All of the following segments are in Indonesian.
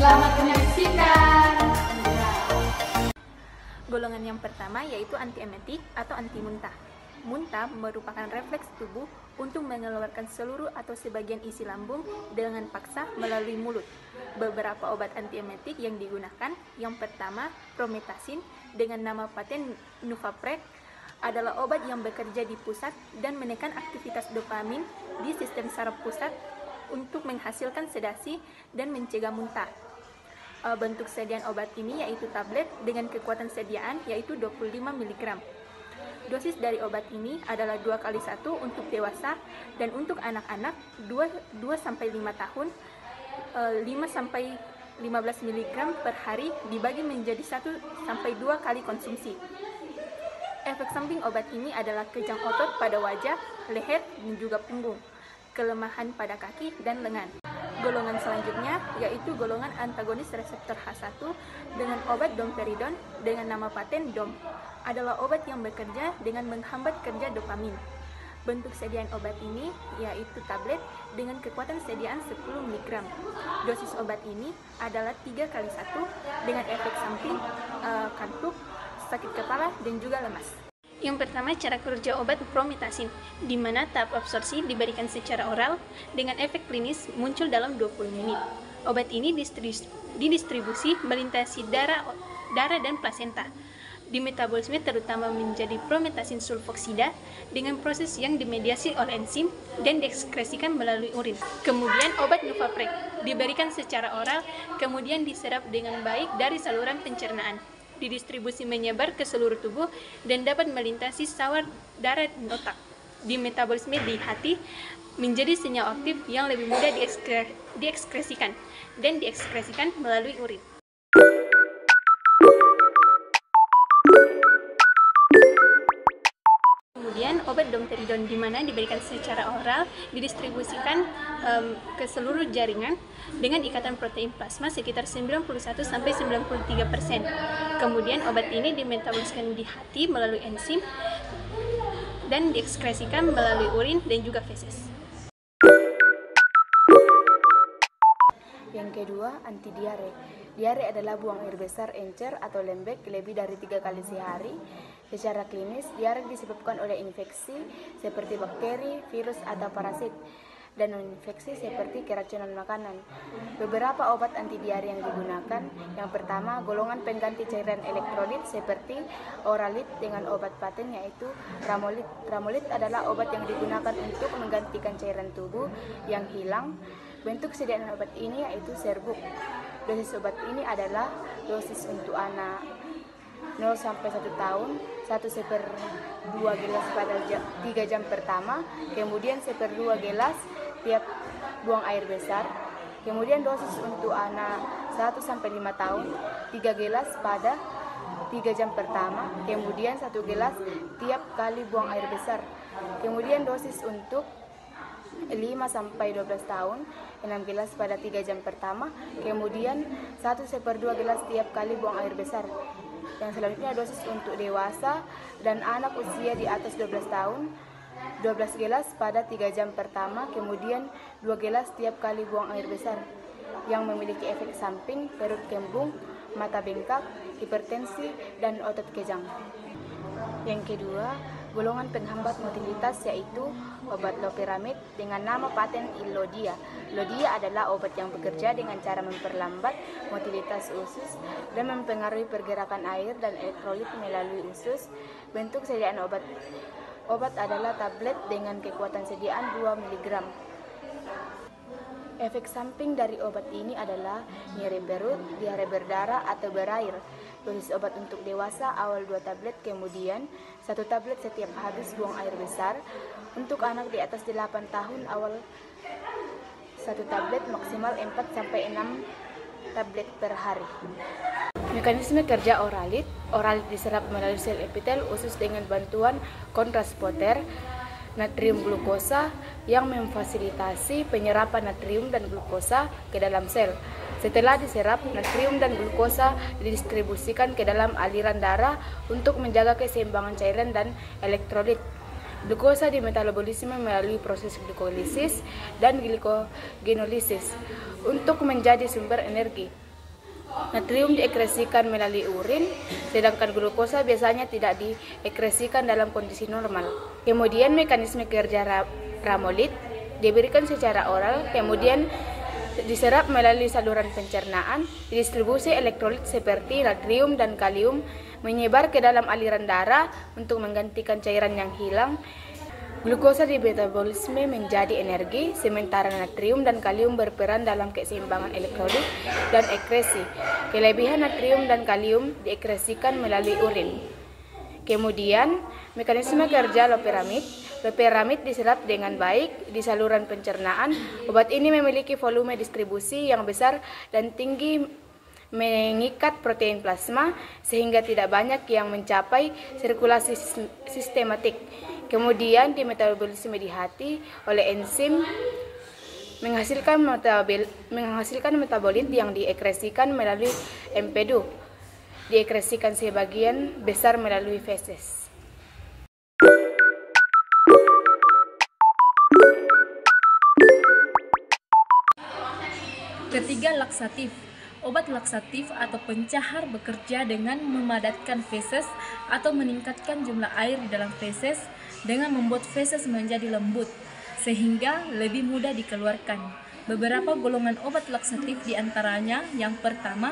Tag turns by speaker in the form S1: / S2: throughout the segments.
S1: Selamat menyaksikan.
S2: Golongan yang pertama yaitu antiemetik atau anti muntah. Muntah merupakan refleks tubuh untuk mengeluarkan seluruh atau sebagian isi lambung dengan paksa melalui mulut. Beberapa obat antiemetik yang digunakan, yang pertama prometasin dengan nama paten Nuvapreg, adalah obat yang bekerja di pusat dan menekan aktivitas dopamin di sistem saraf pusat untuk menghasilkan sedasi dan mencegah muntah. Bentuk sediaan obat ini yaitu tablet dengan kekuatan sediaan yaitu 25 mg. Dosis dari obat ini adalah 2x1 untuk dewasa dan untuk anak-anak 2-5 tahun 5-15 mg per hari dibagi menjadi 1-2 kali konsumsi. Efek samping obat ini adalah kejang otot pada wajah, leher, dan juga punggung, kelemahan pada kaki dan lengan. Golongan selanjutnya yaitu golongan antagonis reseptor H1 dengan obat domperidon dengan nama paten DOM, adalah obat yang bekerja dengan menghambat kerja dopamin. Bentuk sediaan obat ini yaitu tablet dengan kekuatan sediaan 10 mg. Dosis obat ini adalah 3x1 dengan efek samping kantuk, sakit kepala, dan juga lemas. Yang pertama, cara kerja obat prometasin, di mana tahap absorpsi diberikan secara oral dengan efek klinis muncul dalam 20 menit. Obat ini didistribusi melintasi darah dan plasenta. Di metabolisme terutama menjadi prometasin sulfoksida dengan proses yang dimediasi oleh enzim dan diekskresikan melalui urin. Kemudian obat Nuvapreg diberikan secara oral, kemudian diserap dengan baik dari saluran pencernaan. Didistribusi menyebar ke seluruh tubuh dan dapat melintasi sawar darah dan otak. Di metabolisme di hati menjadi senyawa aktif yang lebih mudah diekskresikan dan diekskresikan melalui urin. Kemudian obat domperidon, di mana diberikan secara oral, didistribusikan ke seluruh jaringan dengan ikatan protein plasma sekitar 91-93%. Kemudian obat ini dimetaboliskan di hati melalui enzim dan diekskresikan melalui urin dan juga feses.
S3: Yang kedua, anti diare. Diare adalah buang air besar, encer atau lembek lebih dari 3 kali sehari. Secara klinis, diare disebabkan oleh infeksi seperti bakteri, virus, atau parasit, dan non-infeksi seperti keracunan makanan. Beberapa obat anti diare yang digunakan, yang pertama, golongan pengganti cairan elektrolit seperti Oralit dengan obat paten yaitu Ramolit. Ramolit adalah obat yang digunakan untuk menggantikan cairan tubuh yang hilang. Bentuk sediaan obat ini yaitu serbuk. Dosis obat ini adalah dosis untuk anak 0-1 tahun, 1/2 gelas pada 3 jam pertama, kemudian 1/2 gelas tiap buang air besar. Kemudian dosis untuk anak 1-5 tahun, 3 gelas pada 3 jam pertama, kemudian 1 gelas tiap kali buang air besar. Kemudian dosis untuk 5-12 tahun, 6 gelas pada 3 jam pertama, kemudian 1/2 gelas tiap kali buang air besar. Yang selanjutnya dosis untuk dewasa dan anak usia di atas 12 tahun, 12 gelas pada 3 jam pertama, kemudian 2 gelas tiap kali buang air besar, yang memiliki efek samping perut kembung, mata bengkak, hipertensi, dan otot kejang. Yang kedua, golongan penghambat motilitas yaitu obat loperamid dengan nama paten Lodia. Lodia adalah obat yang bekerja dengan cara memperlambat motilitas usus dan mempengaruhi pergerakan air dan elektrolit melalui usus. Bentuk sediaan obat adalah tablet dengan kekuatan sediaan 2 mg. Efek samping dari obat ini adalah nyeri perut, diare berdarah atau berair. Dosis obat untuk dewasa awal 2 tablet, kemudian 1 tablet setiap habis buang air besar. Untuk anak di atas 8 tahun awal 1 tablet, maksimal 4-6 tablet per hari. Mekanisme kerja Oralit. Oralit diserap melalui sel epitel usus dengan bantuan kontrasporter natrium glukosa yang memfasilitasi penyerapan natrium dan glukosa ke dalam sel. Setelah diserap, natrium dan glukosa didistribusikan ke dalam aliran darah untuk menjaga keseimbangan cairan dan elektrolit. Glukosa dimetabolisme melalui proses glikolisis dan glikogenolisis untuk menjadi sumber energi. Natrium diekskresikan melalui urin, sedangkan glukosa biasanya tidak diekskresikan dalam kondisi normal. Kemudian mekanisme kerja ramolit diberikan secara oral, kemudian diserap melalui saluran pencernaan, distribusi elektrolit seperti natrium dan kalium menyebar ke dalam aliran darah untuk menggantikan cairan yang hilang. Glukosa di metabolisme menjadi energi, sementara natrium dan kalium berperan dalam keseimbangan elektrolit dan ekskresi. Kelebihan natrium dan kalium diekskresikan melalui urin. Kemudian, mekanisme kerja loperamid. Loperamid diserap dengan baik di saluran pencernaan. Obat ini memiliki volume distribusi yang besar dan tinggi, mengikat protein plasma sehingga tidak banyak yang mencapai sirkulasi sistematik. Kemudian di metabolisme di hati oleh enzim menghasilkan metabolit yang diekskresikan melalui empedu, diekskresikan sebagian besar melalui feses.
S4: Ketiga, laksatif. Obat laksatif atau pencahar bekerja dengan memadatkan feses atau meningkatkan jumlah air di dalam feses dengan membuat feses menjadi lembut sehingga lebih mudah dikeluarkan. Beberapa golongan obat laksatif diantaranya yang pertama,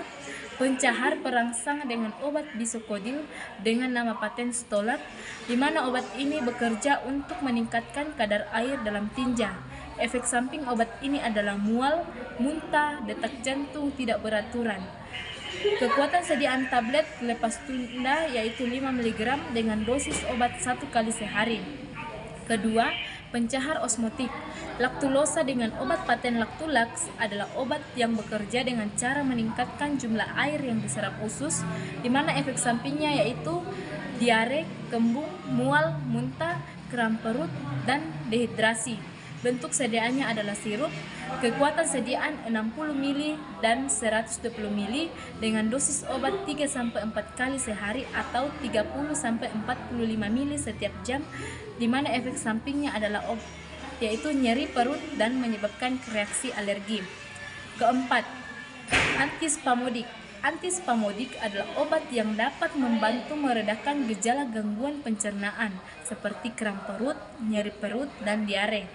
S4: pencahar perangsang dengan obat bisokodil dengan nama paten Stolac, di mana obat ini bekerja untuk meningkatkan kadar air dalam tinja. Efek samping obat ini adalah mual, muntah, detak jantung tidak beraturan. Kekuatan sediaan tablet lepas tunda yaitu 5 mg dengan dosis obat 1 kali sehari. Kedua, pencahar osmotik. Laktulosa dengan obat paten Lactulax adalah obat yang bekerja dengan cara meningkatkan jumlah air yang diserap usus, di mana efek sampingnya yaitu diare, kembung, mual, muntah, kram perut, dan dehidrasi. Bentuk sediaannya adalah sirup, kekuatan sediaan 60 ml dan 120 ml dengan dosis obat 3-4 kali sehari atau 30-45 ml setiap jam, di mana efek sampingnya adalah yaitu nyeri perut dan menyebabkan reaksi alergi. Keempat, antispasmodik. Antispasmodik adalah obat yang dapat membantu meredakan gejala gangguan pencernaan seperti kram perut, nyeri perut, dan diare.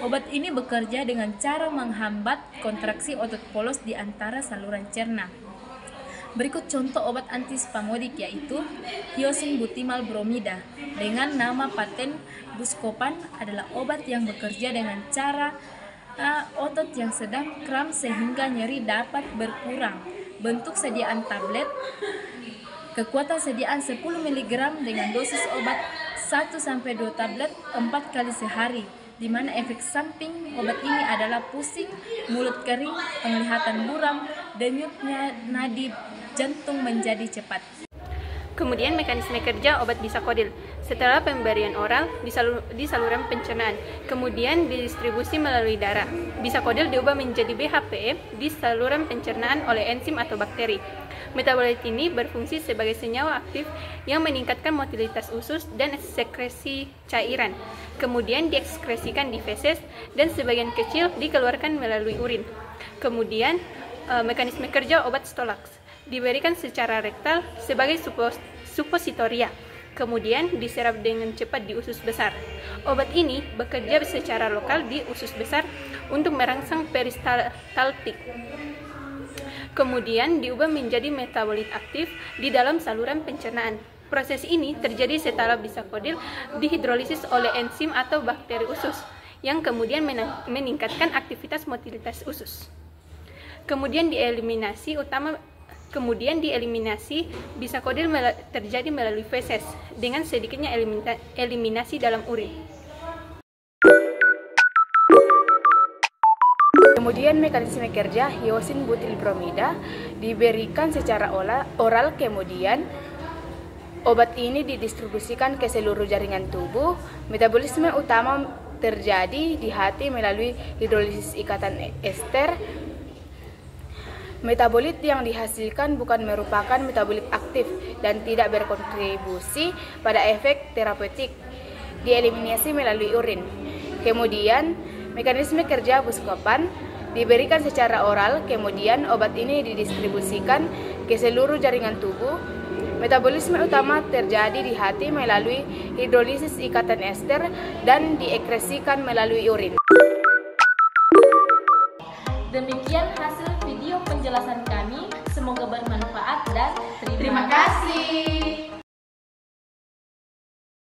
S4: Obat ini bekerja dengan cara menghambat kontraksi otot polos di antara saluran cerna. Berikut contoh obat antispasmodik yaitu hyosin butimal bromida dengan nama paten Buscopan adalah obat yang bekerja dengan cara otot yang sedang kram sehingga nyeri dapat berkurang. Bentuk sediaan tablet, kekuatan sediaan 10 mg dengan dosis obat 1-2 tablet 4 kali sehari, di mana efek samping obat ini adalah pusing, mulut kering, penglihatan buram, denyutnya nadi jantung menjadi cepat.
S2: Kemudian mekanisme kerja obat bisakodil. Setelah pemberian oral di saluran pencernaan, kemudian didistribusi melalui darah. Bisakodil diubah menjadi BHPE di saluran pencernaan oleh enzim atau bakteri. Metabolit ini berfungsi sebagai senyawa aktif yang meningkatkan motilitas usus dan sekresi cairan. Kemudian diekskresikan di feses dan sebagian kecil dikeluarkan melalui urin. Kemudian mekanisme kerja obat Stolac diberikan secara rektal sebagai suppositoria, kemudian diserap dengan cepat di usus besar. Obat ini bekerja secara lokal di usus besar untuk merangsang peristaltik. Kemudian diubah menjadi metabolit aktif di dalam saluran pencernaan. Proses ini terjadi setelah bisakodil dihidrolisis oleh enzim atau bakteri usus, yang kemudian meningkatkan aktivitas motilitas usus. Kemudian dieliminasi bisakodil terjadi melalui feses dengan sedikitnya eliminasi dalam urin.
S3: Kemudian mekanisme kerja hyosin butil bromida diberikan secara oral, kemudian obat ini didistribusikan ke seluruh jaringan tubuh. Metabolisme utama terjadi di hati melalui hidrolisis ikatan ester. Metabolit yang dihasilkan bukan merupakan metabolit aktif dan tidak berkontribusi pada efek terapeutik, dieliminasi melalui urin. Kemudian, mekanisme kerja Buscopan diberikan secara oral, kemudian obat ini didistribusikan ke seluruh jaringan tubuh. Metabolisme utama terjadi di hati melalui hidrolisis ikatan ester dan diekskresikan melalui urin.
S4: Demikian hasil video penjelasan kami, semoga bermanfaat dan
S1: Terima kasih.